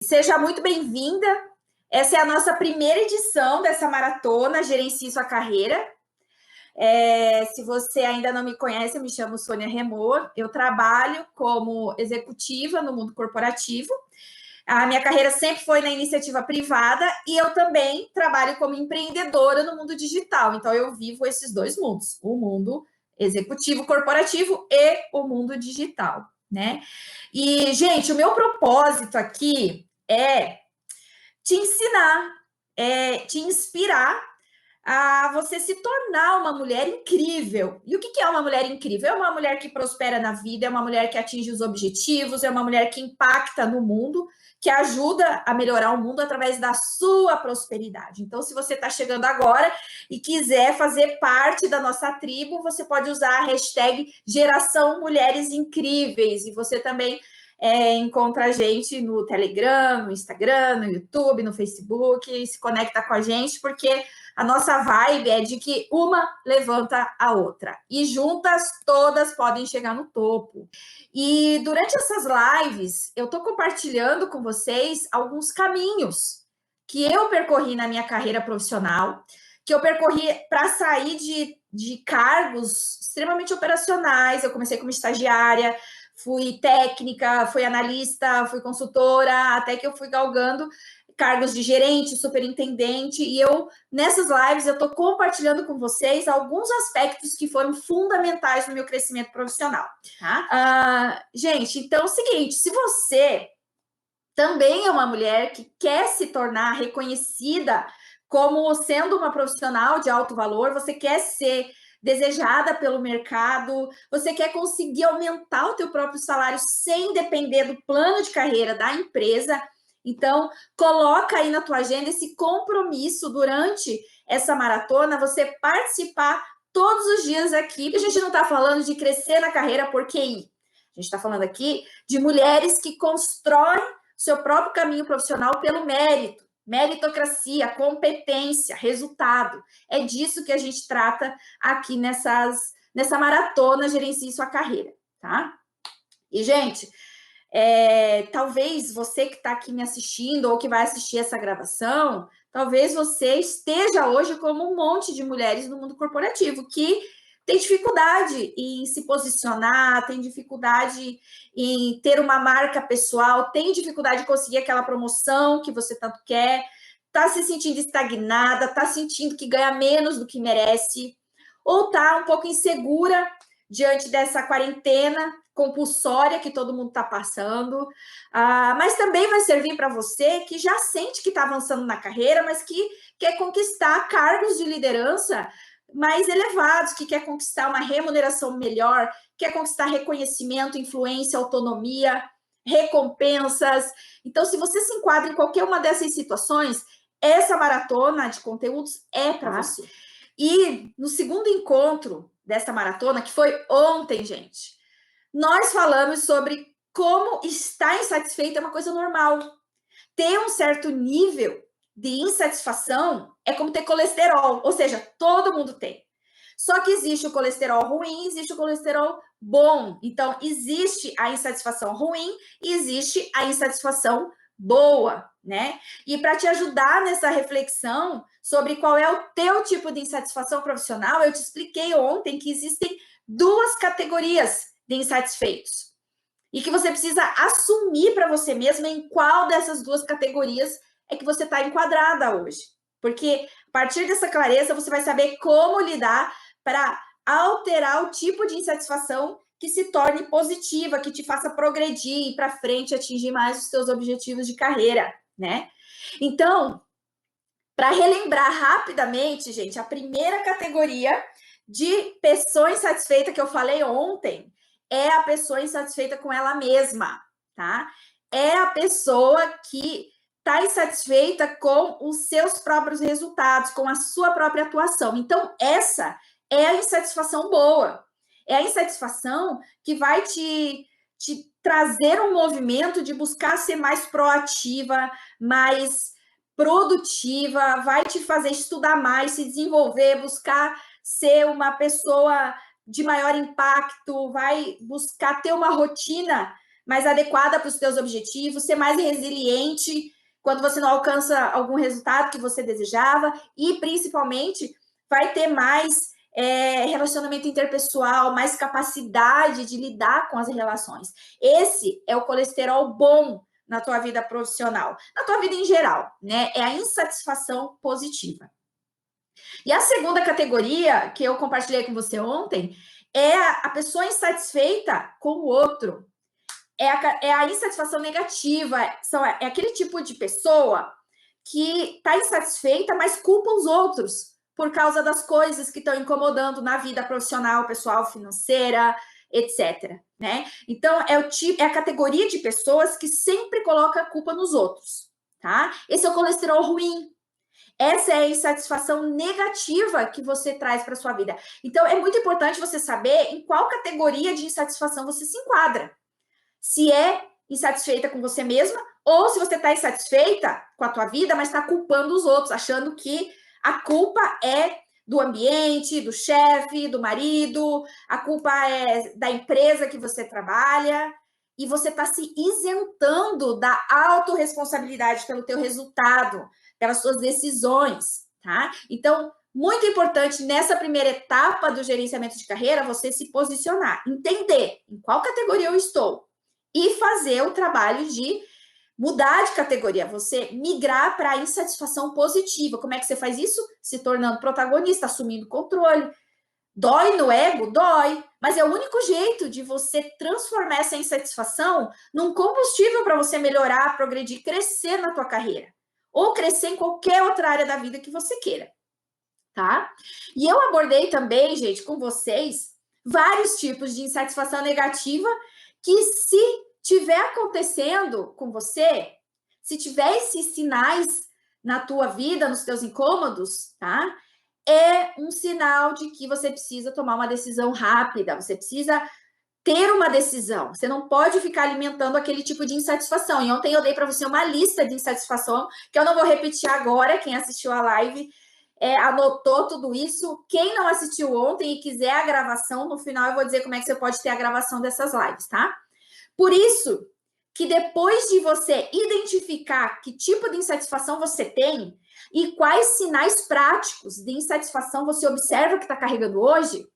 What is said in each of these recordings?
Seja muito bem-vinda. Essa é a nossa primeira edição dessa maratona Gerencie Sua Carreira. Se você ainda não me conhece, eu me chamo Sônia Remor. Eu trabalho como executiva no mundo corporativo. A minha carreira sempre foi na iniciativa privada e eu também trabalho como empreendedora no mundo digital. Então, eu vivo esses dois mundos, o mundo executivo corporativo e o mundo digital, né? E, gente, o meu propósito aqui é te ensinar, te inspirar a você se tornar uma mulher incrível. E o que é uma mulher incrível? É uma mulher que prospera na vida, é uma mulher que atinge os objetivos, é uma mulher que impacta no mundo, que ajuda a melhorar o mundo através da sua prosperidade. Então, se você está chegando agora e quiser fazer parte da nossa tribo, você pode usar a hashtag Geração Mulheres Incríveis. E você também encontra a gente no Telegram, no Instagram, no YouTube, no Facebook, se conecta com a gente, porque a nossa vibe é de que uma levanta a outra. E juntas, todas podem chegar no topo. E durante essas lives, eu estou compartilhando com vocês alguns caminhos que eu percorri na minha carreira profissional, que eu percorri para sair de cargos extremamente operacionais. Eu comecei como estagiária, fui técnica, fui analista, fui consultora, até que eu fui galgando cargos de gerente, superintendente, e nessas lives, eu estou compartilhando com vocês alguns aspectos que foram fundamentais no meu crescimento profissional, tá? Gente, então é o seguinte, se você também é uma mulher que quer se tornar reconhecida como sendo uma profissional de alto valor, você quer ser desejada pelo mercado, você quer conseguir aumentar o teu próprio salário sem depender do plano de carreira da empresa, então coloca aí na tua agenda esse compromisso durante essa maratona, você participar todos os dias aqui. A gente não está falando de crescer na carreira por QI, a gente está falando aqui de mulheres que constroem seu próprio caminho profissional pelo mérito, meritocracia, competência, resultado. É disso que a gente trata aqui nessa maratona Gerencie Sua Carreira, tá? E, gente, talvez você que está aqui me assistindo ou que vai assistir essa gravação, talvez você esteja hoje como um monte de mulheres no mundo corporativo que tem dificuldade em se posicionar, tem dificuldade em ter uma marca pessoal, tem dificuldade de conseguir aquela promoção que você tanto quer, está se sentindo estagnada, está sentindo que ganha menos do que merece, ou está um pouco insegura diante dessa quarentena compulsória que todo mundo está passando, mas também vai servir para você que já sente que está avançando na carreira, mas que quer conquistar cargos de liderança mais elevados, que quer conquistar uma remuneração melhor, quer conquistar reconhecimento, influência, autonomia, recompensas. Então, se você se enquadra em qualquer uma dessas situações, essa maratona de conteúdos é para você. E no segundo encontro dessa maratona, que foi ontem, gente, nós falamos sobre como estar insatisfeito é uma coisa normal. Ter um certo nível de insatisfação é como ter colesterol, ou seja, todo mundo tem. Só que existe o colesterol ruim, existe o colesterol bom. Então, existe a insatisfação ruim e existe a insatisfação boa, né? E para te ajudar nessa reflexão sobre qual é o teu tipo de insatisfação profissional, eu te expliquei ontem que existem duas categorias de insatisfeitos e que você precisa assumir para você mesma em qual dessas duas categorias é que você está enquadrada hoje. Porque a partir dessa clareza, você vai saber como lidar para alterar o tipo de insatisfação que se torne positiva, que te faça progredir, ir para frente, atingir mais os seus objetivos de carreira, né? Então, para relembrar rapidamente, gente, a primeira categoria de pessoa insatisfeita que eu falei ontem é a pessoa insatisfeita com ela mesma, tá? É a pessoa que está insatisfeita com os seus próprios resultados, com a sua própria atuação. Então, essa é a insatisfação boa. É a insatisfação que vai te trazer um movimento de buscar ser mais proativa, mais produtiva, vai te fazer estudar mais, se desenvolver, buscar ser uma pessoa de maior impacto, vai buscar ter uma rotina mais adequada para os teus objetivos, ser mais resiliente quando você não alcança algum resultado que você desejava e, principalmente, vai ter mais relacionamento interpessoal, mais capacidade de lidar com as relações. Esse é o colesterol bom na tua vida profissional, na tua vida em geral, né? É a insatisfação positiva. E a segunda categoria que eu compartilhei com você ontem é a pessoa insatisfeita com o outro. É a insatisfação negativa. É aquele tipo de pessoa que está insatisfeita, mas culpa os outros por causa das coisas que estão incomodando na vida profissional, pessoal, financeira, etc. Né? Então, é a categoria de pessoas que sempre coloca a culpa nos outros. Tá? Esse é o colesterol ruim. Essa é a insatisfação negativa que você traz para sua vida. Então, é muito importante você saber em qual categoria de insatisfação você se enquadra. Se é insatisfeita com você mesma, ou se você está insatisfeita com a tua vida, mas está culpando os outros, achando que a culpa é do ambiente, do chefe, do marido, a culpa é da empresa que você trabalha, e você está se isentando da autorresponsabilidade pelo teu resultado, pelas suas decisões, tá? Então, muito importante nessa primeira etapa do gerenciamento de carreira, você se posicionar, entender em qual categoria eu estou e fazer o trabalho de mudar de categoria, você migrar para a insatisfação positiva. Como é que você faz isso? Se tornando protagonista, assumindo controle. Dói no ego? Dói. Mas é o único jeito de você transformar essa insatisfação num combustível para você melhorar, progredir, crescer na tua carreira. Ou crescer em qualquer outra área da vida que você queira. Tá? E eu abordei também, gente, com vocês, vários tipos de insatisfação negativa que, se tiver acontecendo com você, se tiver esses sinais na tua vida, nos teus incômodos, tá? É um sinal de que você precisa tomar uma decisão rápida, você precisa ter uma decisão. Você não pode ficar alimentando aquele tipo de insatisfação. E ontem eu dei para você uma lista de insatisfação, que eu não vou repetir agora, quem assistiu a live anotou tudo isso. Quem não assistiu ontem e quiser a gravação, no final eu vou dizer como é que você pode ter a gravação dessas lives, tá? Por isso que depois de você identificar que tipo de insatisfação você tem e quais sinais práticos de insatisfação você observa que está carregando hoje,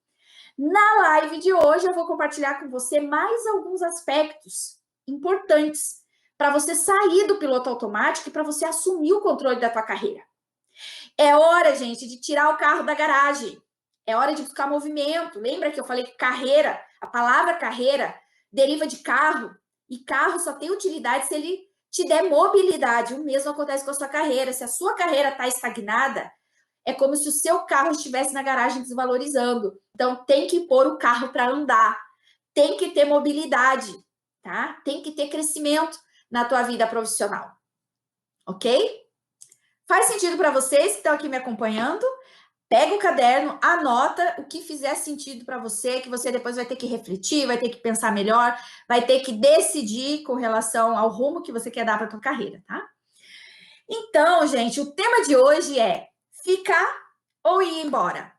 na live de hoje eu vou compartilhar com você mais alguns aspectos importantes para você sair do piloto automático e para você assumir o controle da tua carreira. É hora, gente, de tirar o carro da garagem. É hora de buscar movimento. Lembra que eu falei que carreira, a palavra carreira, deriva de carro. E carro só tem utilidade se ele te der mobilidade. O mesmo acontece com a sua carreira. Se a sua carreira está estagnada, é como se o seu carro estivesse na garagem desvalorizando. Então, tem que pôr o carro para andar. Tem que ter mobilidade, tá? Tem que ter crescimento na tua vida profissional. Ok? Faz sentido para vocês que estão aqui me acompanhando? Pega o caderno, anota o que fizer sentido para você, que você depois vai ter que refletir, vai ter que pensar melhor, vai ter que decidir com relação ao rumo que você quer dar para a tua carreira, tá? Então, gente, o tema de hoje é ficar ou ir embora?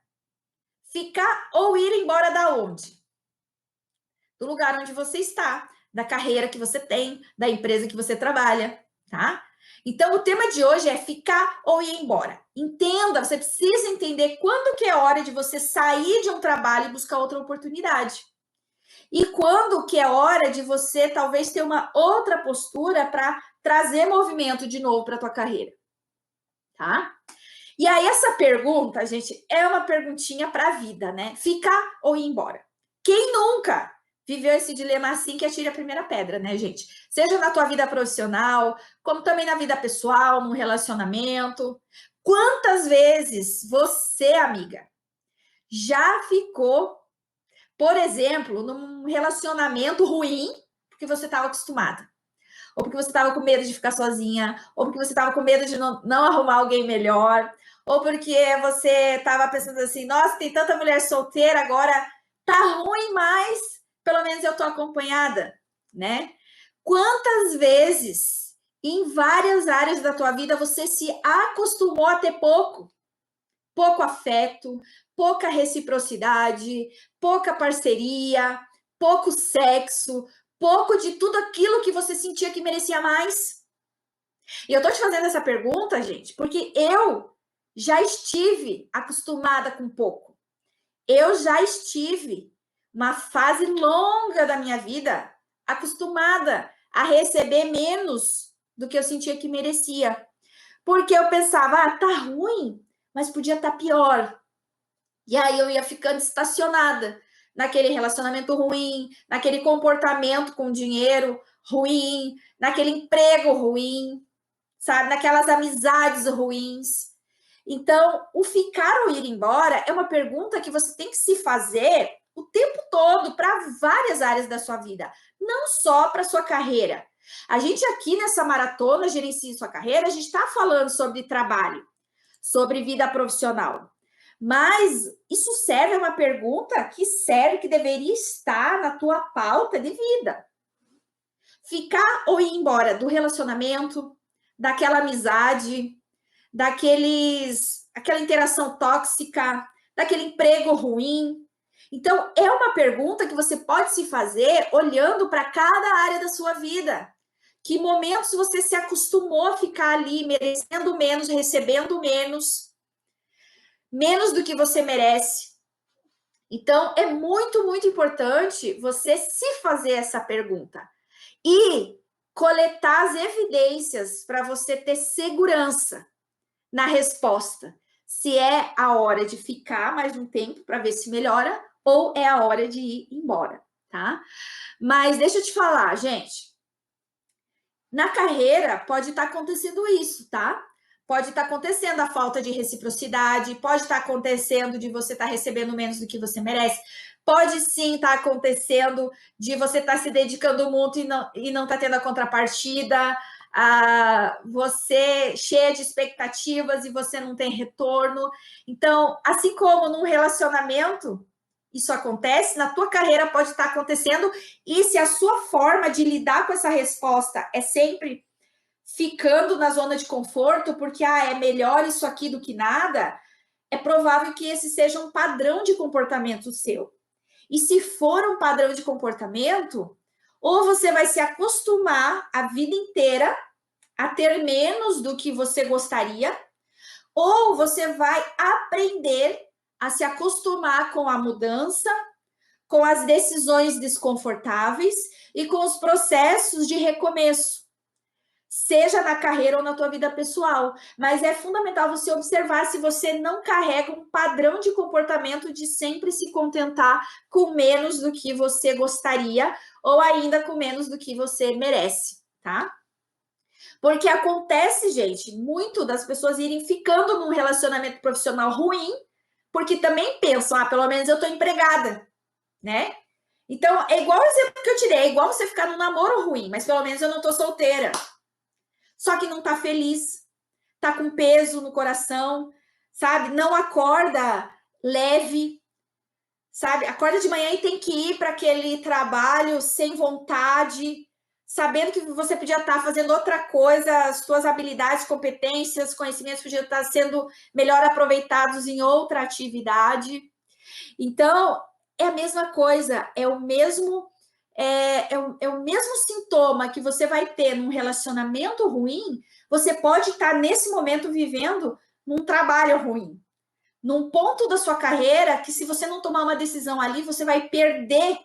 Ficar ou ir embora da onde? Do lugar onde você está, da carreira que você tem, da empresa que você trabalha, tá? Então, o tema de hoje é ficar ou ir embora. Entenda, você precisa entender quando que é hora de você sair de um trabalho e buscar outra oportunidade. E quando que é hora de você talvez ter uma outra postura para trazer movimento de novo para a tua carreira. Tá? E aí, essa pergunta, gente, é uma perguntinha para a vida, né? Ficar ou ir embora? Quem nunca viveu esse dilema assim que atire a primeira pedra, né, gente? Seja na tua vida profissional, como também na vida pessoal, num relacionamento. Quantas vezes você, amiga, já ficou, por exemplo, num relacionamento ruim porque você estava acostumada? Ou porque você estava com medo de ficar sozinha, ou porque você estava com medo de não arrumar alguém melhor, ou porque você estava pensando assim, nossa, tem tanta mulher solteira, agora tá ruim, mas pelo menos eu tô acompanhada, né? Quantas vezes, em várias áreas da tua vida, você se acostumou a ter pouco afeto, pouca reciprocidade, pouca parceria, pouco sexo, pouco de tudo aquilo que você sentia que merecia mais? E eu tô te fazendo essa pergunta, gente, porque eu já estive acostumada com pouco. Eu já estive uma fase longa da minha vida acostumada a receber menos do que eu sentia que merecia. Porque eu pensava, ah, tá ruim, mas podia estar pior. E aí eu ia ficando estacionada naquele relacionamento ruim, naquele comportamento com dinheiro ruim, naquele emprego ruim, sabe? Naquelas amizades ruins. Então, o ficar ou ir embora é uma pergunta que você tem que se fazer o tempo todo para várias áreas da sua vida, não só para sua carreira. A gente aqui nessa maratona Gerencie Sua Carreira, a gente está falando sobre trabalho, sobre vida profissional. Mas isso serve a uma pergunta que serve, que deveria estar na tua pauta de vida. Ficar ou ir embora do relacionamento, daquela amizade, aquela interação tóxica, daquele emprego ruim. Então, é uma pergunta que você pode se fazer olhando para cada área da sua vida. Que momentos você se acostumou a ficar ali merecendo menos, recebendo menos do que você merece? Então, é muito, muito importante você se fazer essa pergunta e coletar as evidências para você ter segurança na resposta. Se é a hora de ficar mais um tempo para ver se melhora ou é a hora de ir embora, tá? Mas deixa eu te falar, gente. Na carreira pode estar acontecendo isso, tá? Pode estar acontecendo a falta de reciprocidade, pode estar acontecendo de você estar recebendo menos do que você merece, pode sim estar acontecendo de você estar se dedicando muito e não estar tendo a contrapartida, você cheia de expectativas e você não tem retorno. Então, assim como num relacionamento, isso acontece, na tua carreira pode estar acontecendo, e se a sua forma de lidar com essa resposta é sempre ficando na zona de conforto, porque é melhor isso aqui do que nada, é provável que esse seja um padrão de comportamento seu. E se for um padrão de comportamento, ou você vai se acostumar a vida inteira a ter menos do que você gostaria, ou você vai aprender a se acostumar com a mudança, com as decisões desconfortáveis e com os processos de recomeço, seja na carreira ou na tua vida pessoal. Mas é fundamental você observar se você não carrega um padrão de comportamento de sempre se contentar com menos do que você gostaria ou ainda com menos do que você merece, tá? Porque acontece, gente, muito das pessoas irem ficando num relacionamento profissional ruim, porque também pensam, pelo menos eu tô empregada, né? Então, é igual o exemplo que eu tirei, é igual você ficar num namoro ruim, mas pelo menos eu não tô solteira. Só que não tá feliz, tá com peso no coração, sabe? Não acorda leve, sabe? Acorda de manhã e tem que ir para aquele trabalho sem vontade, sabendo que você podia estar fazendo outra coisa, as suas habilidades, competências, conhecimentos podiam estar sendo melhor aproveitados em outra atividade. Então, é a mesma coisa, é o mesmo sintoma que você vai ter num relacionamento ruim, você pode estar nesse momento vivendo num trabalho ruim, num ponto da sua carreira que, se você não tomar uma decisão ali, você vai perder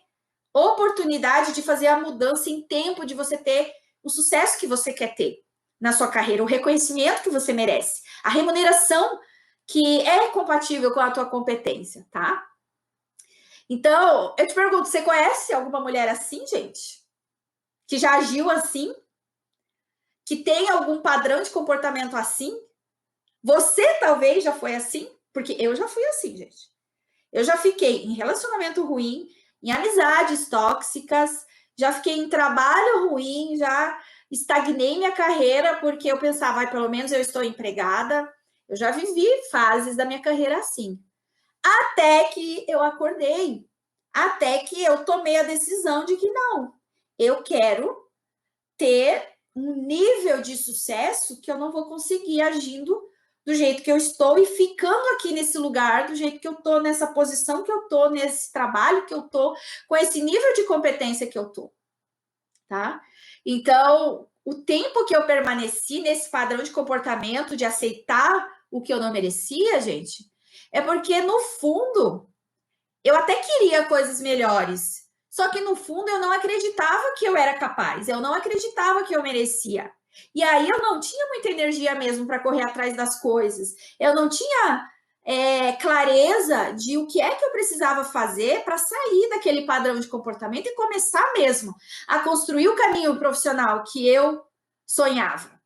oportunidade de fazer a mudança em tempo, de você ter o sucesso que você quer ter na sua carreira, o reconhecimento que você merece, a remuneração que é compatível com a tua competência, tá? Então, eu te pergunto, você conhece alguma mulher assim, gente? Que já agiu assim? Que tem algum padrão de comportamento assim? Você talvez já foi assim? Porque eu já fui assim, gente. Eu já fiquei em relacionamento ruim, em amizades tóxicas, já fiquei em trabalho ruim, já estagnei minha carreira porque eu pensava, pelo menos eu estou empregada. Eu já vivi fases da minha carreira assim. Até que eu acordei, até que eu tomei a decisão de que não, eu quero ter um nível de sucesso que eu não vou conseguir agindo do jeito que eu estou e ficando aqui nesse lugar, do jeito que eu estou, nessa posição que eu estou, nesse trabalho que eu estou, com esse nível de competência que eu estou. tá? Então, o tempo que eu permaneci nesse padrão de comportamento, de aceitar o que eu não merecia, gente, é porque, no fundo, eu até queria coisas melhores. Só que, no fundo, eu não acreditava que eu era capaz. Eu não acreditava que eu merecia. E aí, eu não tinha muita energia mesmo para correr atrás das coisas. Eu não tinha clareza de o que é que eu precisava fazer para sair daquele padrão de comportamento e começar mesmo a construir o caminho profissional que eu sonhava.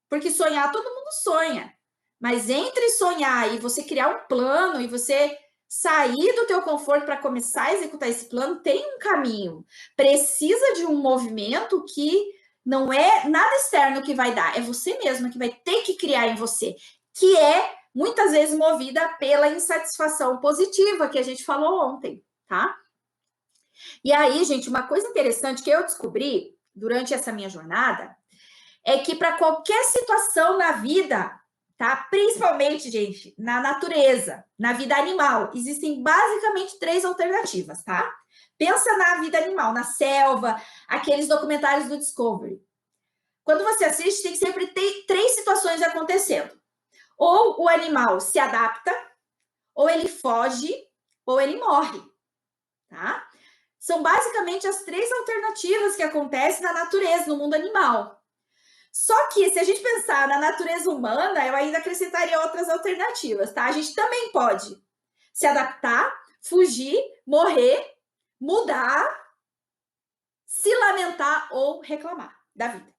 Porque sonhar, todo mundo sonha. Mas entre sonhar e você criar um plano e você sair do teu conforto para começar a executar esse plano, tem um caminho. Precisa de um movimento que não é nada externo que vai dar, é você mesma que vai ter que criar em você, que é muitas vezes movida pela insatisfação positiva que a gente falou ontem, tá? E aí, gente, uma coisa interessante que eu descobri durante essa minha jornada é que para qualquer situação na vida, tá? Principalmente, gente, na natureza, na vida animal, existem basicamente 3 alternativas, tá? Pensa na vida animal, na selva, aqueles documentários do Discovery. Quando você assiste, tem que sempre ter 3 situações acontecendo. Ou o animal se adapta, ou ele foge, ou ele morre, tá? São basicamente as 3 alternativas que acontecem na natureza, no mundo animal. Só que, se a gente pensar na natureza humana, eu ainda acrescentaria outras alternativas, tá? A gente também pode se adaptar, fugir, morrer, mudar, se lamentar ou reclamar da vida,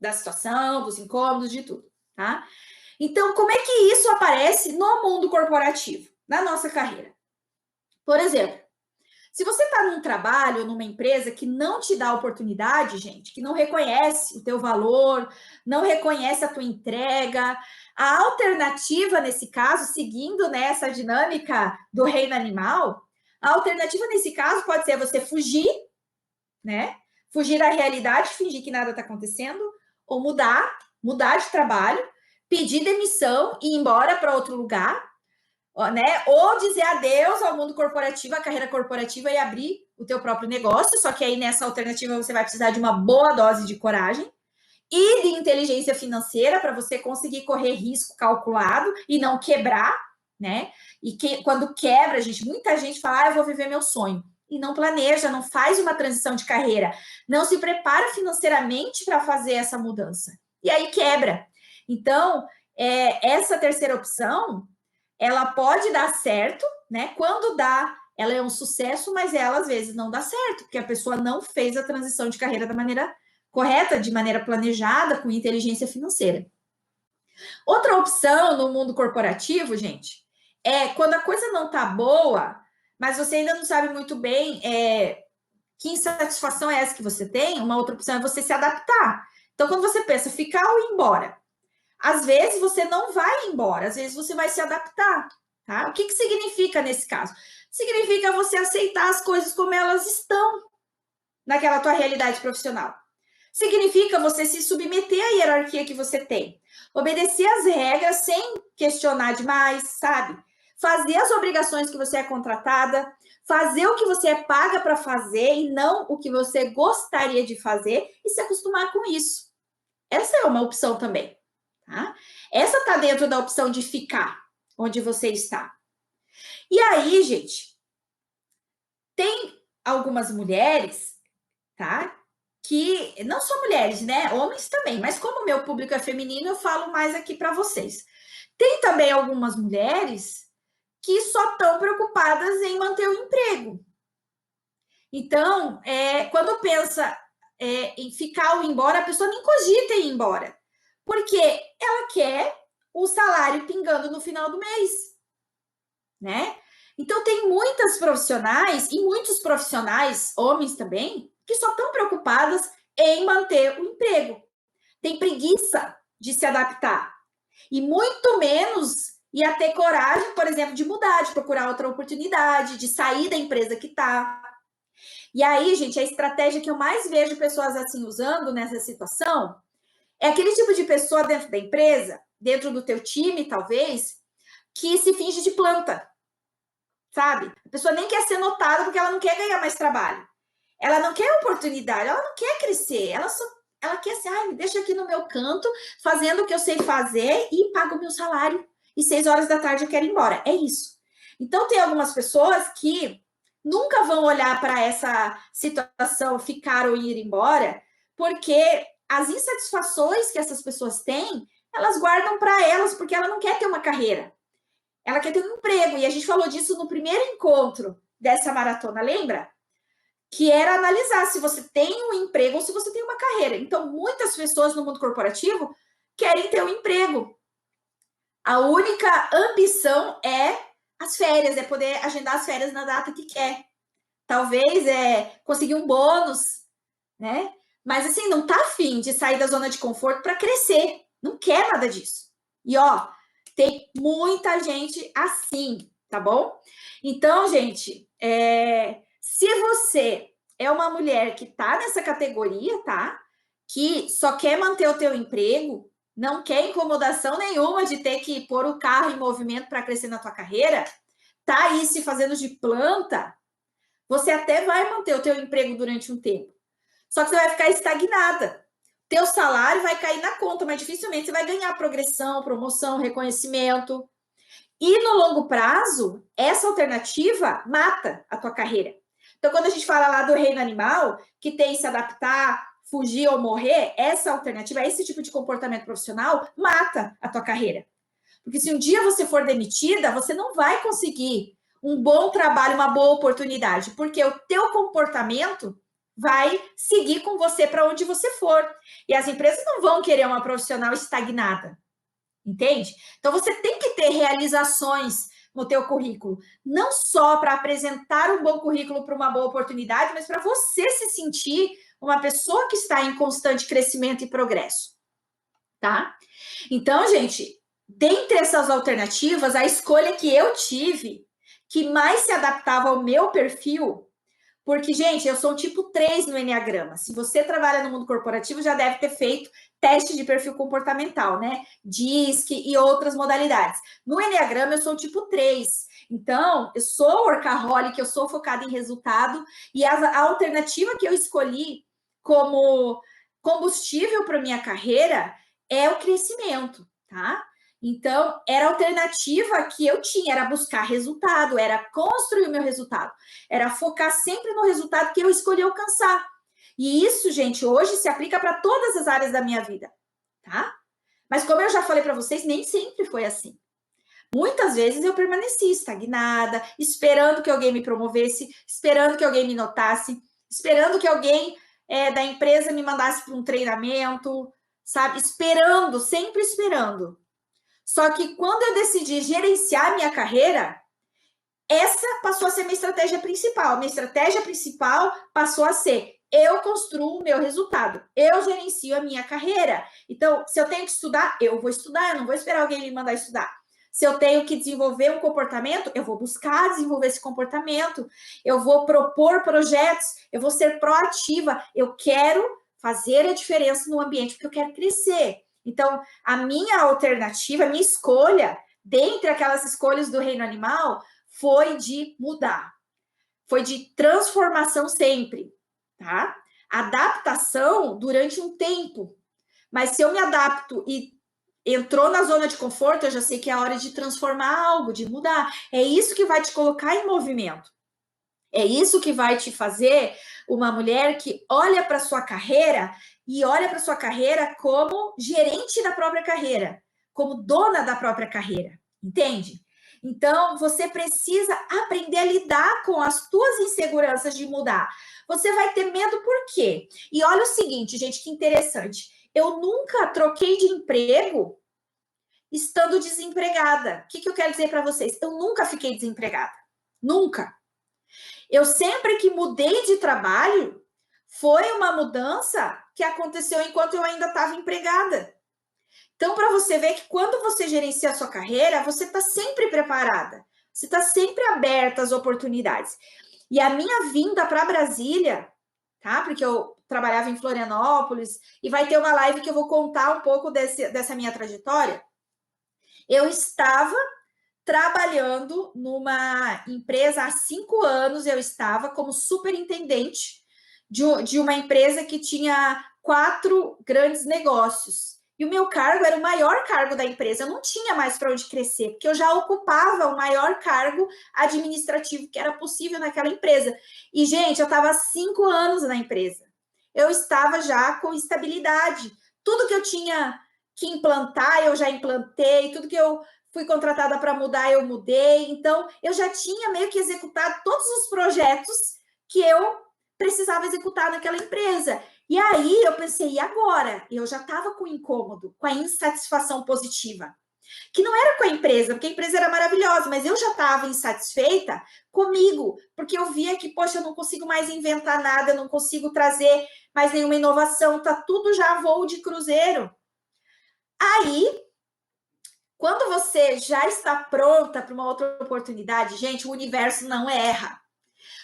da situação, dos incômodos, de tudo, tá? Então, como é que isso aparece no mundo corporativo, na nossa carreira? Por exemplo, se você está num trabalho, numa empresa que não te dá oportunidade, gente, que não reconhece o teu valor, não reconhece a tua entrega, a alternativa nesse caso, seguindo nessa dinâmica do reino animal, a alternativa nesse caso pode ser você fugir, né? Fugir da realidade, fingir que nada está acontecendo, ou mudar de trabalho, pedir demissão e ir embora para outro lugar, né? Ou dizer adeus ao mundo corporativo, à carreira corporativa e abrir o teu próprio negócio. Só que aí nessa alternativa você vai precisar de uma boa dose de coragem e de inteligência financeira para você conseguir correr risco calculado e não quebrar, né? E que quando quebra, gente, muita gente fala: eu vou viver meu sonho. E não planeja, não faz uma transição de carreira, não se prepara financeiramente para fazer essa mudança. E aí quebra. Então, essa terceira opção, ela pode dar certo, né? Quando dá, ela é um sucesso, mas ela às vezes não dá certo, porque a pessoa não fez a transição de carreira da maneira correta, de maneira planejada, com inteligência financeira. Outra opção no mundo corporativo, gente, é quando a coisa não tá boa, mas você ainda não sabe muito bem que insatisfação é essa que você tem, uma outra opção é você se adaptar. Então, quando você pensa ficar ou ir embora, às vezes você não vai embora, às vezes você vai se adaptar, tá? O que significa nesse caso? Significa você aceitar as coisas como elas estão naquela tua realidade profissional. Significa você se submeter à hierarquia que você tem, obedecer às regras sem questionar demais, sabe? Fazer as obrigações que você é contratada, fazer o que você é paga para fazer e não o que você gostaria de fazer e se acostumar com isso. Essa é uma opção também. Tá? Essa está dentro da opção de ficar onde você está. E aí, gente, tem algumas mulheres, tá? Que não só mulheres, né? Homens também, mas como o meu público é feminino, eu falo mais aqui para vocês. Tem também algumas mulheres que só estão preocupadas em manter o emprego. Então, quando pensa em ficar ou ir embora, a pessoa nem cogita em ir embora. Porque ela quer o salário pingando no final do mês, né? Então, tem muitas profissionais e muitos profissionais, homens também, que só estão preocupadas em manter o emprego. Tem preguiça de se adaptar. E muito menos ia ter coragem, por exemplo, de mudar, de procurar outra oportunidade, de sair da empresa que está. E aí, gente, a estratégia que eu mais vejo pessoas assim usando nessa situação é aquele tipo de pessoa dentro da empresa, dentro do teu time, talvez, que se finge de planta, sabe? A pessoa nem quer ser notada porque ela não quer ganhar mais trabalho. Ela não quer oportunidade, ela não quer crescer, ela quer assim, me deixa aqui no meu canto, fazendo o que eu sei fazer e pago o meu salário. E 6 horas da tarde eu quero ir embora. É isso. Então, tem algumas pessoas que nunca vão olhar para essa situação, ficar ou ir embora, porque as insatisfações que essas pessoas têm, elas guardam para elas, porque ela não quer ter uma carreira. Ela quer ter um emprego. E a gente falou disso no primeiro encontro dessa maratona, lembra? Que era analisar se você tem um emprego ou se você tem uma carreira. Então, muitas pessoas no mundo corporativo querem ter um emprego. A única ambição é as férias, é poder agendar as férias na data que quer. Talvez conseguir um bônus, né? Mas assim, não tá afim de sair da zona de conforto para crescer. Não quer nada disso. E ó, tem muita gente assim, tá bom? Então, gente, se você é uma mulher que tá nessa categoria, tá? Que só quer manter o teu emprego, não quer incomodação nenhuma de ter que pôr o carro em movimento para crescer na tua carreira, tá aí se fazendo de planta, você até vai manter o teu emprego durante um tempo. Só que você vai ficar estagnada. Teu salário vai cair na conta, mas dificilmente você vai ganhar progressão, promoção, reconhecimento. E no longo prazo, essa alternativa mata a tua carreira. Então, quando a gente fala lá do reino animal, que tem que se adaptar, fugir ou morrer, essa alternativa, esse tipo de comportamento profissional, mata a tua carreira. Porque se um dia você for demitida, você não vai conseguir um bom trabalho, uma boa oportunidade, porque o teu comportamento vai seguir com você para onde você for. E as empresas não vão querer uma profissional estagnada, entende? Então você tem que ter realizações no teu currículo, não só para apresentar um bom currículo para uma boa oportunidade, mas para você se sentir uma pessoa que está em constante crescimento e progresso, tá? Então, gente, dentre essas alternativas, a escolha que eu tive, que mais se adaptava ao meu perfil, porque, gente, eu sou um tipo 3 no Enneagrama. Se você trabalha no mundo corporativo, já deve ter feito teste de perfil comportamental, né? DISC e outras modalidades. No Enneagrama, eu sou um tipo 3. Então, eu sou workaholic, eu sou focada em resultado, e a alternativa que eu escolhi como combustível para minha carreira é o crescimento, tá? Então, era a alternativa que eu tinha, era buscar resultado, era construir o meu resultado, era focar sempre no resultado que eu escolhi alcançar. E isso, gente, hoje se aplica para todas as áreas da minha vida, tá? Mas como eu já falei para vocês, nem sempre foi assim. Muitas vezes eu permaneci estagnada, esperando que alguém me promovesse, esperando que alguém me notasse, esperando que alguém da empresa me mandasse para um treinamento, sabe? Esperando, sempre esperando. Só que quando eu decidi gerenciar minha carreira, essa passou a ser minha estratégia principal. Minha estratégia principal passou a ser: eu construo o meu resultado, eu gerencio a minha carreira. Então, se eu tenho que estudar, eu vou estudar, eu não vou esperar alguém me mandar estudar. Se eu tenho que desenvolver um comportamento, eu vou buscar desenvolver esse comportamento, eu vou propor projetos, eu vou ser proativa, eu quero fazer a diferença no ambiente, porque eu quero crescer. Então, a minha alternativa, a minha escolha, dentre aquelas escolhas do reino animal, foi de mudar, foi de transformação sempre, tá? Adaptação durante um tempo, mas se eu me adapto e entrou na zona de conforto, eu já sei que é a hora de transformar algo, de mudar. É isso que vai te colocar em movimento. É isso que vai te fazer uma mulher que olha para sua carreira e olha para sua carreira como gerente da própria carreira, como dona da própria carreira, entende? Então, você precisa aprender a lidar com as tuas inseguranças de mudar. Você vai ter medo por quê? E olha o seguinte, gente, que interessante. Eu nunca troquei de emprego estando desempregada. O que eu quero dizer para vocês? Eu nunca fiquei desempregada. Nunca. Eu sempre que mudei de trabalho, foi uma mudança que aconteceu enquanto eu ainda estava empregada. Então, para você ver que quando você gerencia a sua carreira, você está sempre preparada, você está sempre aberta às oportunidades. E a minha vinda para Brasília, tá? Porque eu trabalhava em Florianópolis, e vai ter uma live que eu vou contar um pouco dessa minha trajetória. Eu estava trabalhando numa empresa há 5 anos, eu estava como superintendente de uma empresa que tinha 4 grandes negócios. E o meu cargo era o maior cargo da empresa. Eu não tinha mais para onde crescer, porque eu já ocupava o maior cargo administrativo que era possível naquela empresa. E, gente, eu estava há 5 anos na empresa. Eu estava já com estabilidade. Tudo que eu tinha que implantar, eu já implantei. Tudo que eu fui contratada para mudar, eu mudei. Então, eu já tinha meio que executado todos os projetos que eu precisava executar naquela empresa. E aí eu pensei, e agora? Eu já estava com incômodo, com a insatisfação positiva, que não era com a empresa, porque a empresa era maravilhosa, mas eu já estava insatisfeita comigo, porque eu via que, poxa, eu não consigo mais inventar nada, eu não consigo trazer mais nenhuma inovação, tá tudo já voo de cruzeiro. Aí, quando você já está pronta para uma outra oportunidade, gente, o universo não erra.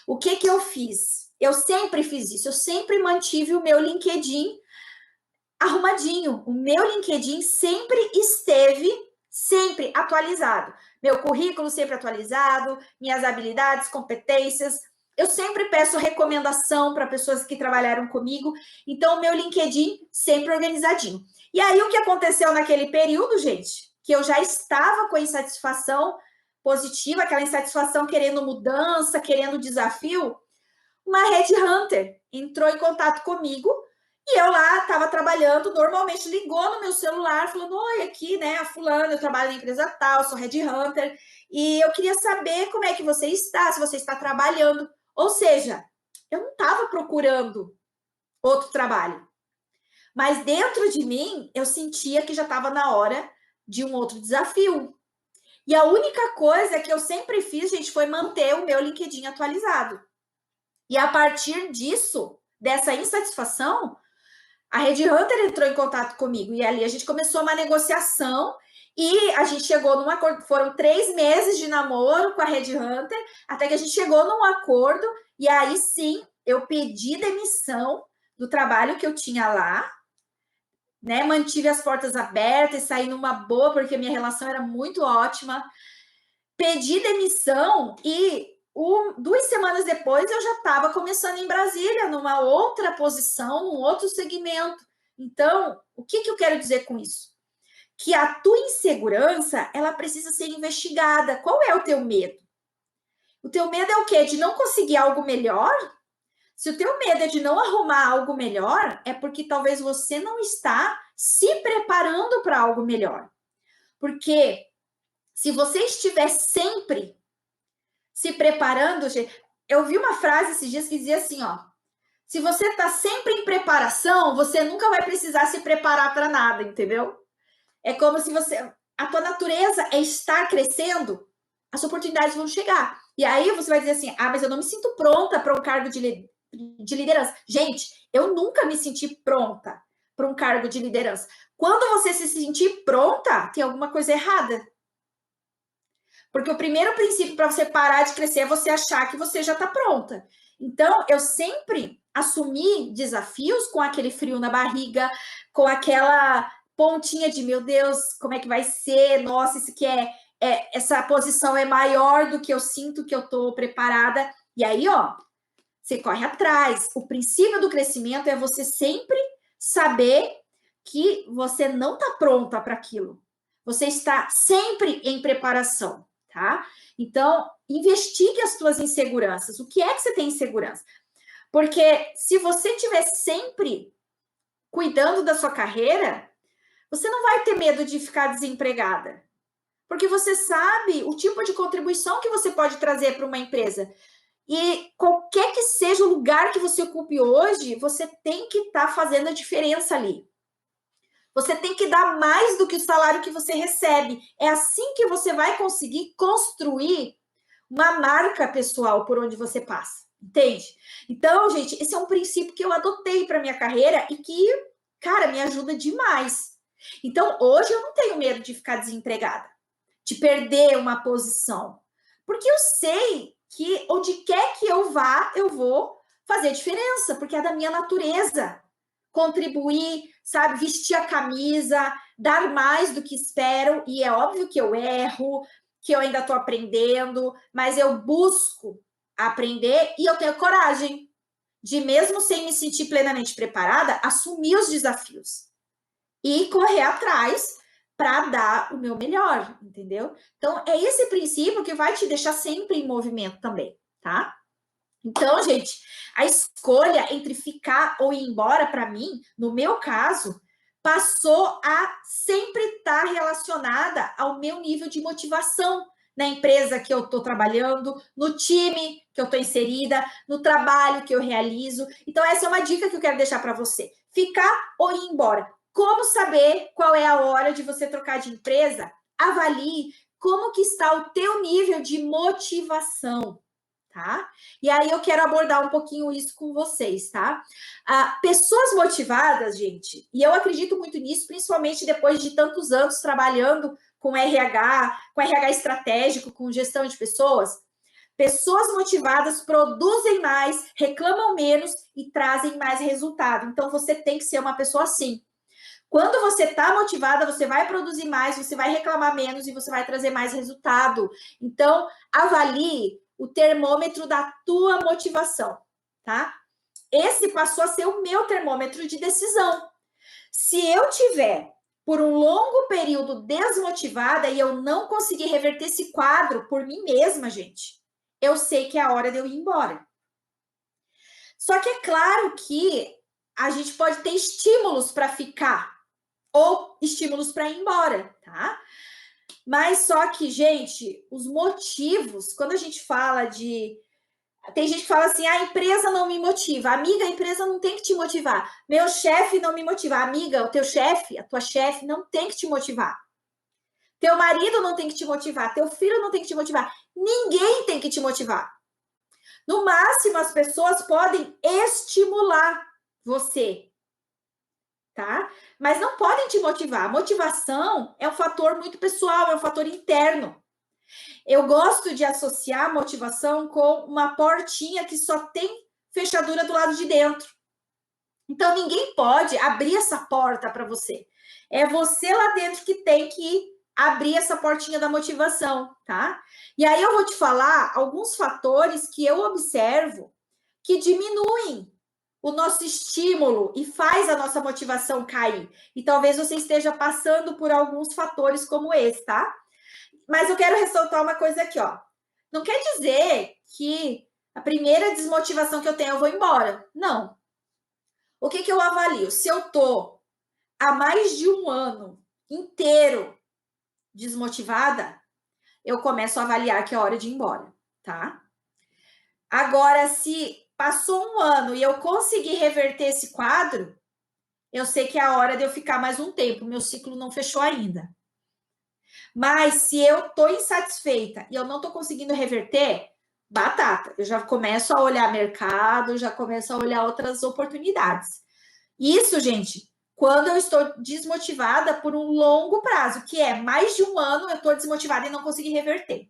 O que eu fiz? Eu sempre fiz isso, eu sempre mantive o meu LinkedIn arrumadinho. O meu LinkedIn sempre esteve sempre atualizado. Meu currículo sempre atualizado, minhas habilidades, competências. Eu sempre peço recomendação para pessoas que trabalharam comigo. Então, o meu LinkedIn sempre organizadinho. E aí, o que aconteceu naquele período, gente? Que eu já estava com insatisfação positiva, aquela insatisfação querendo mudança, querendo desafio. Uma headhunter entrou em contato comigo e eu lá estava trabalhando, normalmente ligou no meu celular, falando, oi, aqui, né, a fulana, eu trabalho na empresa tal, sou headhunter, e eu queria saber como é que você está, se você está trabalhando. Ou seja, eu não estava procurando outro trabalho, mas dentro de mim, eu sentia que já estava na hora de um outro desafio. E a única coisa que eu sempre fiz, gente, foi manter o meu LinkedIn atualizado. E a partir disso, dessa insatisfação, a Red Hunter entrou em contato comigo. E ali a gente começou uma negociação e a gente chegou num acordo. Foram 3 meses de namoro com a Red Hunter, até que a gente chegou num acordo. E aí sim, eu pedi demissão do trabalho que eu tinha lá, né? Mantive as portas abertas e saí numa boa, porque minha relação era muito ótima. Pedi demissão e 2 semanas depois eu já estava começando em Brasília, numa outra posição, num outro segmento. Então, o que eu quero dizer com isso? Que a tua insegurança, ela precisa ser investigada. Qual é o teu medo? O teu medo é o quê? De não conseguir algo melhor? Se o teu medo é de não arrumar algo melhor, é porque talvez você não está se preparando para algo melhor. Porque se você estiver sempre se preparando, eu vi uma frase esses dias que dizia assim, ó, se você está sempre em preparação, você nunca vai precisar se preparar para nada, entendeu? É como se a tua natureza é estar crescendo, as oportunidades vão chegar. E aí você vai dizer assim, mas eu não me sinto pronta para um cargo de liderança. Gente, eu nunca me senti pronta para um cargo de liderança. Quando você se sentir pronta, tem alguma coisa errada. Porque o primeiro princípio para você parar de crescer é você achar que você já está pronta. Então, eu sempre assumi desafios com aquele frio na barriga, com aquela pontinha de, meu Deus, como é que vai ser? Nossa, isso que essa posição é maior do que eu sinto que eu estou preparada. E aí, ó, você corre atrás. O princípio do crescimento é você sempre saber que você não está pronta para aquilo. Você está sempre em preparação. Tá? Então, investigue as suas inseguranças. O que é que você tem insegurança? Porque se você estiver sempre cuidando da sua carreira, você não vai ter medo de ficar desempregada. Porque você sabe o tipo de contribuição que você pode trazer para uma empresa. E qualquer que seja o lugar que você ocupe hoje, você tem que estar fazendo a diferença ali. Você tem que dar mais do que o salário que você recebe. É assim que você vai conseguir construir uma marca pessoal por onde você passa. Entende? Então, gente, esse é um princípio que eu adotei para minha carreira e que, cara, me ajuda demais. Então, hoje eu não tenho medo de ficar desempregada, de perder uma posição. Porque eu sei que onde quer que eu vá, eu vou fazer diferença, porque é da minha natureza. Contribuir, sabe, vestir a camisa, dar mais do que esperam, e é óbvio que eu erro, que eu ainda estou aprendendo, mas eu busco aprender e eu tenho coragem. de, mesmo sem me sentir plenamente preparada, assumir os desafios e correr atrás para dar o meu melhor, entendeu? Então, é esse princípio que vai te deixar sempre em movimento também, tá? Então, gente, a escolha entre ficar ou ir embora, para mim, no meu caso, passou a sempre estar relacionada ao meu nível de motivação na empresa que eu estou trabalhando, no time que eu estou inserida, no trabalho que eu realizo. Então, essa é uma dica que eu quero deixar para você. Ficar ou ir embora. Como saber qual é a hora de você trocar de empresa? Avalie como que está o teu nível de motivação, tá? E aí eu quero abordar um pouquinho isso com vocês, tá? Pessoas motivadas, gente, e eu acredito muito nisso, principalmente depois de tantos anos trabalhando com RH estratégico, com gestão de pessoas. Pessoas motivadas produzem mais, reclamam menos e trazem mais resultado. Então, você tem que ser uma pessoa assim. Quando você está motivada, você vai produzir mais, você vai reclamar menos e você vai trazer mais resultado. Então, avalie o termômetro da tua motivação, tá? Esse passou a ser o meu termômetro de decisão. Se eu tiver por um longo período desmotivada e eu não conseguir reverter esse quadro por mim mesma, gente, eu sei que é a hora de eu ir embora. Só que é claro que a gente pode ter estímulos para ficar ou estímulos para ir embora, tá? Mas só que, gente, os motivos, quando a gente fala de... Tem gente que fala assim, a empresa não me motiva. Amiga, a empresa não tem que te motivar. Meu chefe não me motiva. Amiga, o teu chefe, a tua chefe não tem que te motivar. Teu marido não tem que te motivar. Teu filho não tem que te motivar. Ninguém tem que te motivar. No máximo, as pessoas podem estimular você, tá? Mas não podem te motivar. A motivação é um fator muito pessoal, é um fator interno. Eu gosto de associar a motivação com uma portinha que só tem fechadura do lado de dentro. Então, ninguém pode abrir essa porta para você. É você lá dentro que tem que abrir essa portinha da motivação, tá? E aí eu vou te falar alguns fatores que eu observo que diminuem o nosso estímulo e faz a nossa motivação cair. E talvez você esteja passando por alguns fatores como esse, tá? Mas eu quero ressaltar uma coisa aqui, ó. Não quer dizer que a primeira desmotivação que eu tenho, eu vou embora. Não. O que eu avalio? Se eu tô há mais de um ano inteiro desmotivada, eu começo a avaliar que é hora de ir embora, tá? Agora, se passou um ano e eu consegui reverter esse quadro, eu sei que é a hora de eu ficar mais um tempo. Meu ciclo não fechou ainda. Mas se eu estou insatisfeita e eu não estou conseguindo reverter, batata. Eu já começo a olhar mercado, já começo a olhar outras oportunidades. Isso, gente, quando eu estou desmotivada por um longo prazo, que é mais de um ano, eu estou desmotivada e não consegui reverter,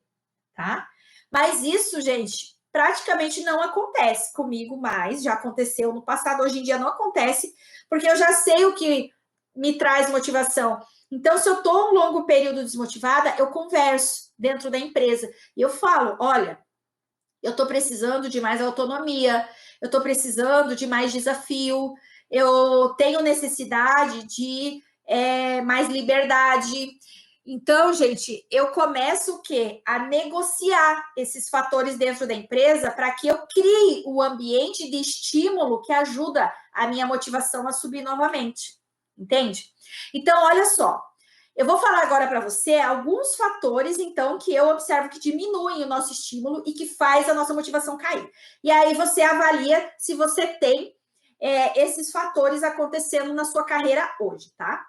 tá? Mas isso, gente, praticamente não acontece comigo mais. Já aconteceu no passado, hoje em dia não acontece, porque eu já sei o que me traz motivação. Então, se eu estou um longo período desmotivada, eu converso dentro da empresa e eu falo, olha, eu estou precisando de mais autonomia, eu estou precisando de mais desafio, eu tenho necessidade de mais liberdade. Então, gente, eu começo o quê? A negociar esses fatores dentro da empresa para que eu crie o ambiente de estímulo que ajuda a minha motivação a subir novamente. Entende? Então, olha só. Eu vou falar agora para você alguns fatores, então, que eu observo que diminuem o nosso estímulo e que faz a nossa motivação cair. E aí você avalia se você tem esses fatores acontecendo na sua carreira hoje, tá?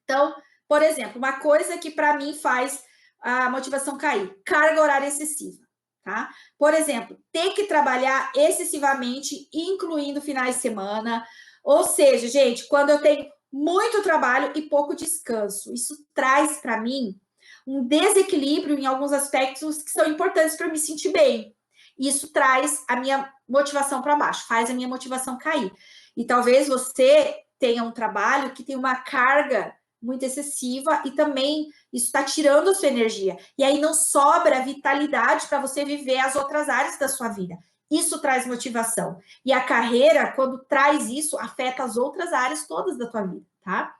Então, por exemplo, uma coisa que para mim faz a motivação cair, carga horária excessiva, tá? Por exemplo, ter que trabalhar excessivamente, incluindo finais de semana. Ou seja, gente, quando eu tenho muito trabalho e pouco descanso, isso traz para mim um desequilíbrio em alguns aspectos que são importantes para eu me sentir bem. Isso traz a minha motivação para baixo, faz a minha motivação cair. E talvez você tenha um trabalho que tem uma carga muito excessiva e também isso está tirando a sua energia. E aí não sobra vitalidade para você viver as outras áreas da sua vida. isso traz motivação. E a carreira, quando traz isso, afeta as outras áreas todas da tua vida, tá?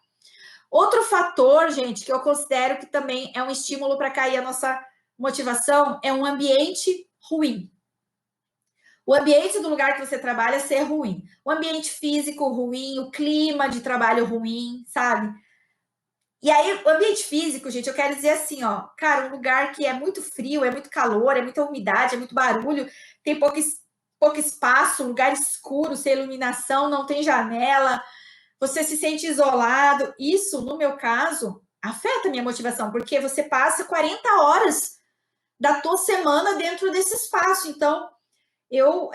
Outro fator, gente, que eu considero que também é um estímulo para cair a nossa motivação é um ambiente ruim. O ambiente do lugar que você trabalha ser ruim. O ambiente físico ruim, o clima de trabalho ruim, sabe? E aí, o ambiente físico, gente, eu quero dizer assim, ó, cara, um lugar que é muito frio, é muito calor, é muita umidade, é muito barulho, tem pouco espaço, lugar escuro, sem iluminação, não tem janela, você se sente isolado. Isso, no meu caso, afeta a minha motivação, porque você passa 40 horas da tua semana dentro desse espaço. Então, eu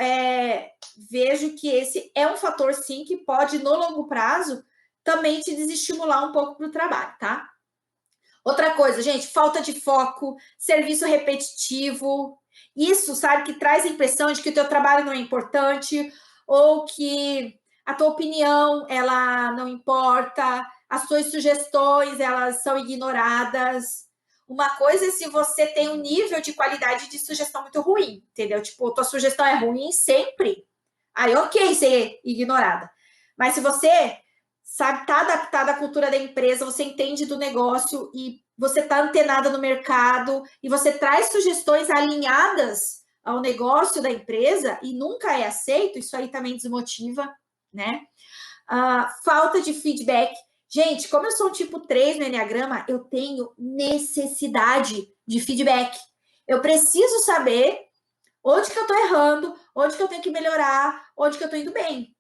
vejo que esse é um fator, sim, que pode, no longo prazo, também te desestimular um pouco para o trabalho, tá? Outra coisa, gente, falta de foco, serviço repetitivo, isso, sabe, que traz a impressão de que o teu trabalho não é importante, ou que a tua opinião, ela não importa, as tuas sugestões, elas são ignoradas. Uma coisa é se você tem um nível de qualidade de sugestão muito ruim, entendeu? Tipo, tua sugestão é ruim sempre, aí ok ser ignorada. Mas se você sabe, tá adaptada à cultura da empresa, você entende do negócio e você tá antenada no mercado e você traz sugestões alinhadas ao negócio da empresa e nunca é aceito, isso aí também desmotiva, né? Falta de feedback. Gente, como eu sou um tipo 3 no Enneagrama, eu tenho necessidade de feedback. Eu preciso saber onde que eu tô errando, onde que eu tenho que melhorar, onde que eu tô indo bem.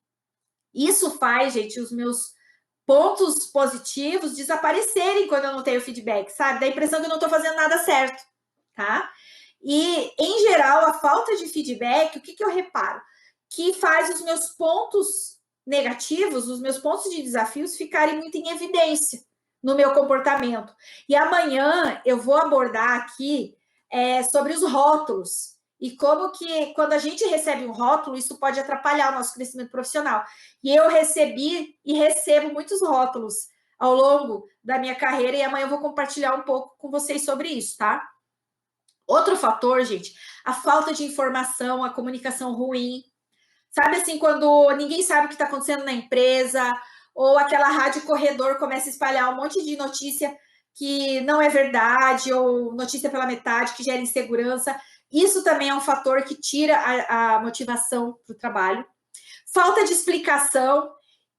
Isso faz, gente, os meus pontos positivos desaparecerem quando eu não tenho feedback, sabe? Dá a impressão que eu não estou fazendo nada certo, tá? E, em geral, a falta de feedback, o que eu reparo? Que faz os meus pontos negativos, os meus pontos de desafios ficarem muito em evidência no meu comportamento. E amanhã eu vou abordar aqui sobre os rótulos e como que, quando a gente recebe um rótulo, isso pode atrapalhar o nosso crescimento profissional. E eu recebi e recebo muitos rótulos ao longo da minha carreira, e amanhã eu vou compartilhar um pouco com vocês sobre isso, tá? Outro fator, gente, a falta de informação, a comunicação ruim. Sabe assim, quando ninguém sabe o que está acontecendo na empresa, ou aquela rádio corredor começa a espalhar um monte de notícia que não é verdade, ou notícia pela metade, que gera insegurança. Isso também é um fator que tira a motivação para o trabalho. Falta de explicação.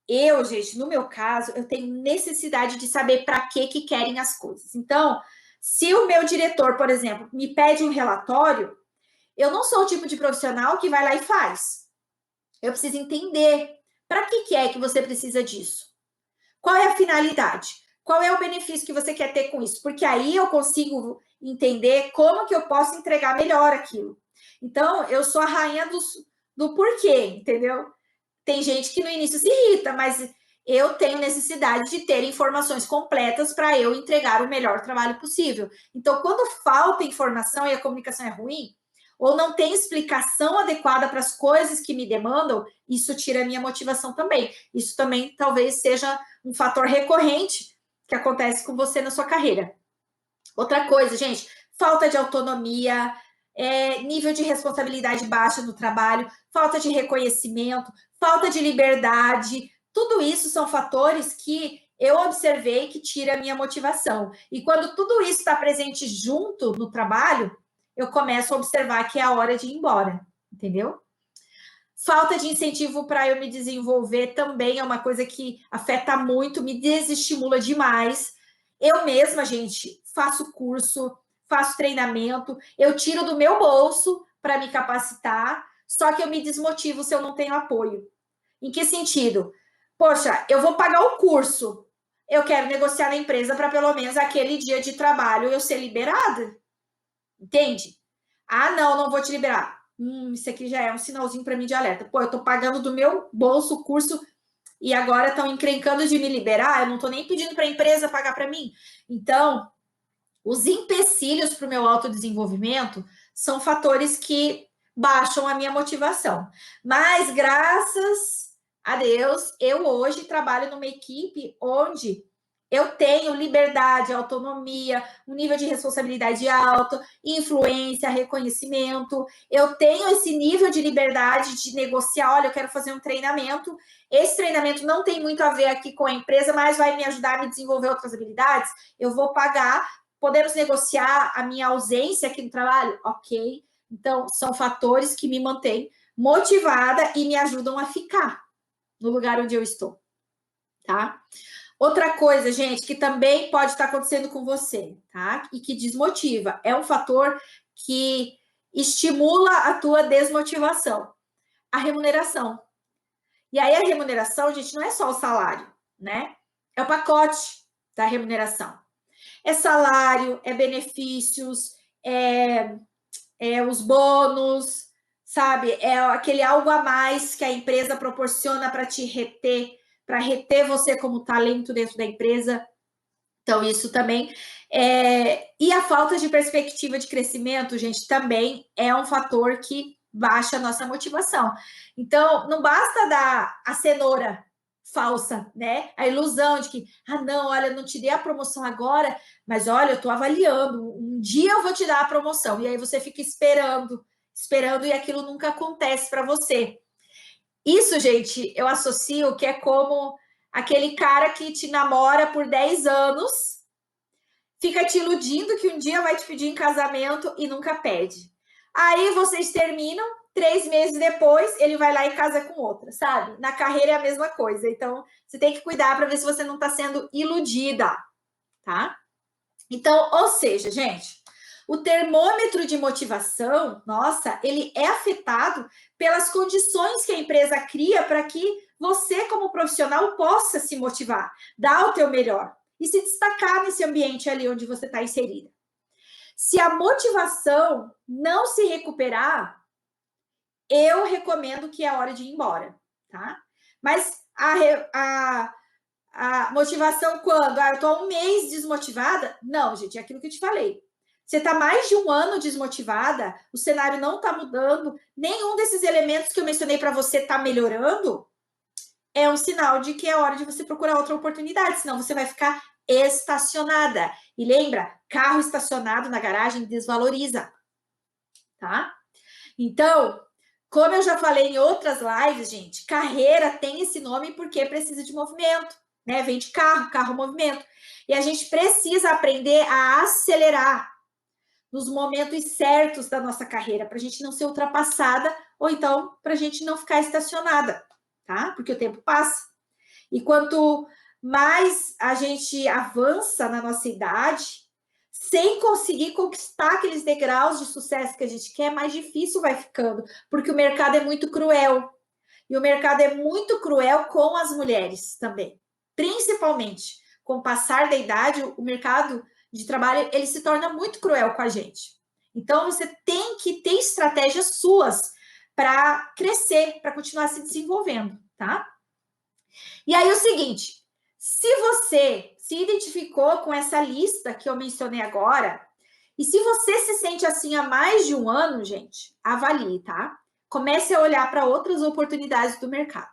Eu, gente, no meu caso, eu tenho necessidade de saber para que querem as coisas. Então, se o meu diretor, por exemplo, me pede um relatório, eu não sou o tipo de profissional que vai lá e faz. Eu preciso entender para que é que você precisa disso. Qual é a finalidade? Qual é o benefício que você quer ter com isso? Porque aí eu consigo entender como que eu posso entregar melhor aquilo. Então, eu sou a rainha do porquê, entendeu? Tem gente que no início se irrita, mas eu tenho necessidade de ter informações completas para eu entregar o melhor trabalho possível. Então, quando falta informação e a comunicação é ruim, ou não tem explicação adequada para as coisas que me demandam, isso tira a minha motivação também. Isso também talvez seja um fator recorrente que acontece com você na sua carreira. Outra coisa, gente, falta de autonomia, nível de responsabilidade baixa no trabalho, falta de reconhecimento, falta de liberdade. Tudo isso são fatores que eu observei que tira a minha motivação. E quando tudo isso está presente junto no trabalho, eu começo a observar que é a hora de ir embora, entendeu? Falta de incentivo para eu me desenvolver também é uma coisa que afeta muito, me desestimula demais. Eu mesma, gente, faço curso, faço treinamento, eu tiro do meu bolso para me capacitar, só que eu me desmotivo se eu não tenho apoio. Em que sentido? Poxa, eu vou pagar o curso, eu quero negociar na empresa para pelo menos aquele dia de trabalho eu ser liberada. Entende? Ah, não vou te liberar. Isso aqui já é um sinalzinho para mim de alerta. Pô, eu tô pagando do meu bolso o curso e agora estão encrencando de me liberar, eu não tô nem pedindo para a empresa pagar para mim. Então, os empecilhos para o meu autodesenvolvimento são fatores que baixam a minha motivação. Mas, graças a Deus, eu hoje trabalho numa equipe onde eu tenho liberdade, autonomia, um nível de responsabilidade alto, influência, reconhecimento. Eu tenho esse nível de liberdade de negociar. Olha, eu quero fazer um treinamento. Esse treinamento não tem muito a ver aqui com a empresa, mas vai me ajudar a me desenvolver outras habilidades. Eu vou pagar. Podemos negociar a minha ausência aqui no trabalho? Ok. Então, são fatores que me mantêm motivada e me ajudam a ficar no lugar onde eu estou, tá? Outra coisa, gente, que também pode estar acontecendo com você, tá? E que desmotiva, é um fator que estimula a tua desmotivação, a remuneração. E aí a remuneração, gente, não é só o salário, né? É o pacote da remuneração. É salário, é benefícios, é os bônus, sabe? É aquele algo a mais que a empresa proporciona para te reter, para reter você como talento dentro da empresa. Então, isso também. E a falta de perspectiva de crescimento, gente, também é um fator que baixa a nossa motivação. Então, não basta dar a cenoura falsa, né? A ilusão de que, não, olha, eu não te dei a promoção agora, mas olha, eu estou avaliando, um dia eu vou te dar a promoção. E aí você fica esperando e aquilo nunca acontece para você. Isso, gente, eu associo que é como aquele cara que te namora por 10 anos, fica te iludindo que um dia vai te pedir em casamento e nunca pede. Aí vocês terminam, 3 meses depois, ele vai lá e casa com outra, sabe? Na carreira é a mesma coisa. Então, você tem que cuidar para ver se você não está sendo iludida, tá? Então, ou seja, gente, o termômetro de motivação, nossa, ele é afetado pelas condições que a empresa cria para que você, como profissional, possa se motivar, dar o teu melhor e se destacar nesse ambiente ali onde você está inserida. Se a motivação não se recuperar, eu recomendo que é hora de ir embora, tá? Mas a motivação quando? Eu estou há um mês desmotivada? Não, gente, é aquilo que eu te falei. Você está mais de um ano desmotivada, o cenário não está mudando, nenhum desses elementos que eu mencionei para você está melhorando, é um sinal de que é hora de você procurar outra oportunidade, senão você vai ficar estacionada. E lembra, carro estacionado na garagem desvaloriza, tá? Então, como eu já falei em outras lives, gente, carreira tem esse nome porque precisa de movimento, né? Vem de carro, movimento. E a gente precisa aprender a acelerar nos momentos certos da nossa carreira, para a gente não ser ultrapassada ou então para a gente não ficar estacionada, tá? Porque o tempo passa. E quanto mais a gente avança na nossa idade, sem conseguir conquistar aqueles degraus de sucesso que a gente quer, mais difícil vai ficando, porque o mercado é muito cruel. E o mercado é muito cruel com as mulheres também. Principalmente, com o passar da idade, o mercado de trabalho, ele se torna muito cruel com a gente. Então, você tem que ter estratégias suas para crescer, para continuar se desenvolvendo, tá? E aí, o seguinte, se você se identificou com essa lista que eu mencionei agora, e se você se sente assim há mais de um ano, gente, avalie, tá? Comece a olhar para outras oportunidades do mercado.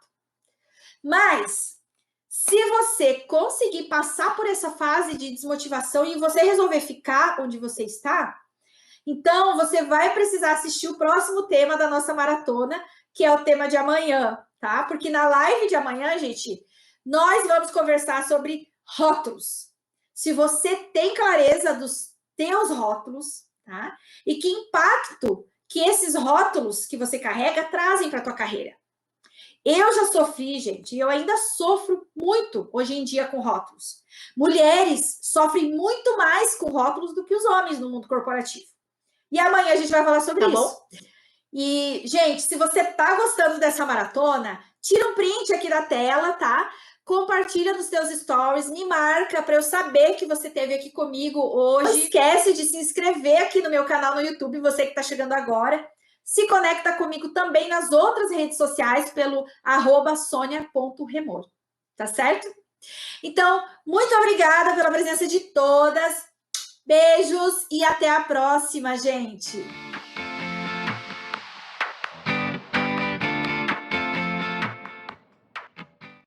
Mas, se você conseguir passar por essa fase de desmotivação e você resolver ficar onde você está, então você vai precisar assistir o próximo tema da nossa maratona, que é o tema de amanhã, tá? Porque na live de amanhã, gente, nós vamos conversar sobre rótulos. Se você tem clareza dos teus rótulos, tá? E que impacto que esses rótulos que você carrega trazem para a tua carreira. Eu já sofri, gente, e eu ainda sofro muito hoje em dia com rótulos. Mulheres sofrem muito mais com rótulos do que os homens no mundo corporativo. E amanhã a gente vai falar sobre isso. Bom? E, gente, se você tá gostando dessa maratona, tira um print aqui da tela, tá? Compartilha nos seus stories, me marca para eu saber que você esteve aqui comigo hoje. Não esquece de se inscrever aqui no meu canal no YouTube, você que está chegando agora. Se conecta comigo também nas outras redes sociais pelo @sonia.remor, tá certo? Então, muito obrigada pela presença de todas. Beijos e até a próxima, gente!